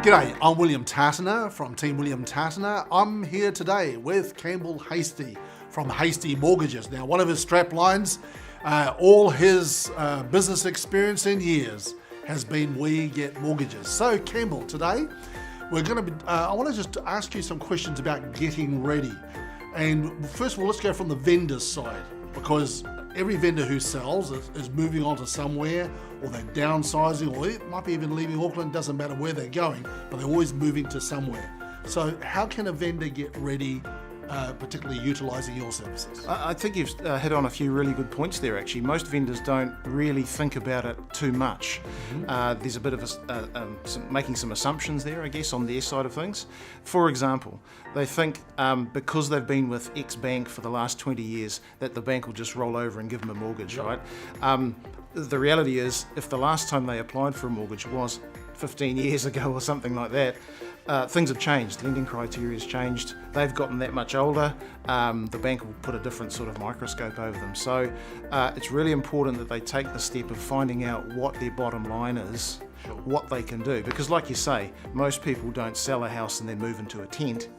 G'day, I'm William Tartiner from Team William Tartiner. I'm here today with Campbell Hastie from Hastie Mortgages. Now, one of his strap lines, all his business experience in years has been we get mortgages. So, Campbell, today we're going to be, I want to just ask you some questions about getting ready. And first of all, let's go from the vendor's side, because every vendor who sells is moving on to somewhere, or they're downsizing, or it might be even leaving Auckland, doesn't matter where they're going, but they're always moving to somewhere. So how can a vendor get ready, particularly utilising your services? I think you've hit on a few really good points there, actually. Most vendors don't really think about it too much. There's a bit of making some assumptions there, I guess, on their side of things. For example, they think because they've been with X bank for the last 20 years that the bank will just roll over and give them a mortgage, right? The reality is, if the last time they applied for a mortgage was 15 years ago or something like that, things have changed. Lending criteria has changed. They've gotten that much older. The bank will put a different sort of microscope over them. So it's really important that they take the step of finding out what their bottom line is, what they can do. Because like you say, most people don't sell a house and then move into a tent.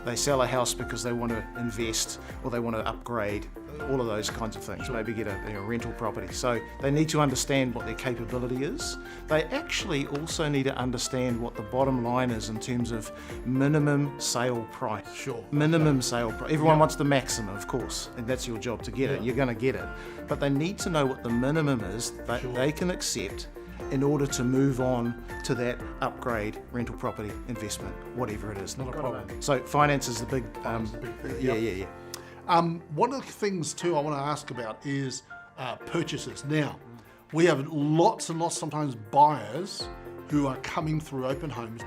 They sell a house because they want to invest or they want to upgrade, all of those kinds of things, maybe get a rental property. So they need to understand what their capability is. They actually also need to understand what the bottom line is in terms of minimum sale price. Minimum sale price. Everyone wants the maximum, of course, and that's your job to get it. You're going to get it. But they need to know what the minimum is that they can accept in order to move on to that upgrade, rental property, investment, whatever it is. Not a problem. So finance is the big, One of the things too I want to ask about is purchases. Now, we have lots and lots sometimes buyers who are coming through open homes,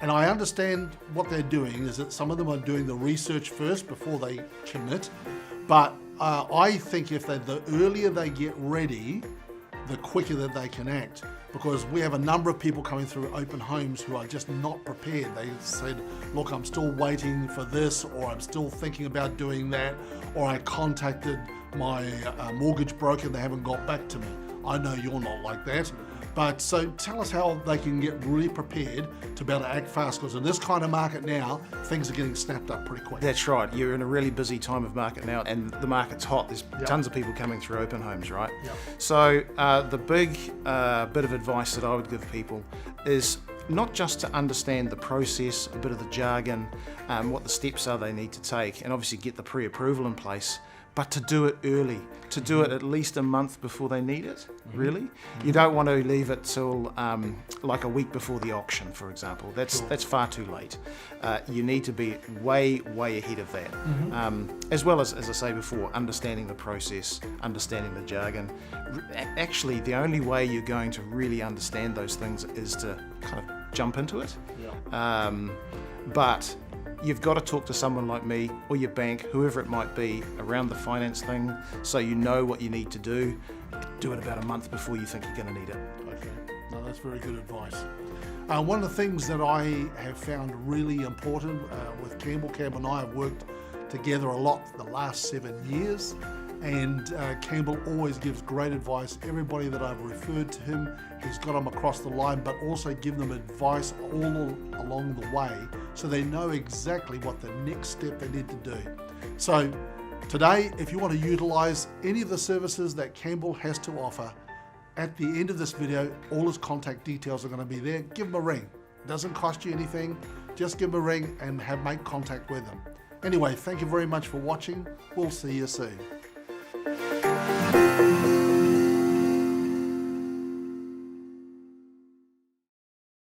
and I understand what they're doing is that some of them are doing the research first before they commit, but I think the earlier they get ready, the quicker that they can act, because we have a number of people coming through open homes who are just not prepared. They said, look, I'm still waiting for this, or I'm still thinking about doing that, or I contacted my mortgage broker and they haven't got back to me. I know you're not like that. But so tell us how they can get really prepared to be able to act fast, because in this kind of market now, things are getting snapped up pretty quick. That's right. You're in a really busy time of market now, and the market's hot. There's tons of people coming through open homes, right? So the big bit of advice that I would give people is not just to understand the process, a bit of the jargon, what the steps are they need to take, and obviously get the pre-approval in place, but to do it early, to do it at least a month before they need it, really. You don't want to leave it till like a week before the auction, for example. That's far too late. You need to be way ahead of that. As well as I say before, understanding the process, understanding the jargon. Actually, the only way you're going to really understand those things is to kind of jump into it. But you've got to talk to someone like me or your bank, whoever it might be, around the finance thing, so you know what you need to do. Do it about a month before you think you're going to need it. Okay, no, that's very good advice. One of the things that I have found really important with Campbell and I have worked together a lot the last 7 years, and Campbell always gives great advice. Everybody that I've referred to him, he's got them across the line, but also give them advice all along the way so they know exactly what the next step they need to do. So today, if you want to utilize any of the services that Campbell has to offer, at the end of this video, all his contact details are going to be there. Give him a ring. It doesn't cost you anything. Just give him a ring and make contact with him. Anyway, thank you very much for watching. We'll see you soon.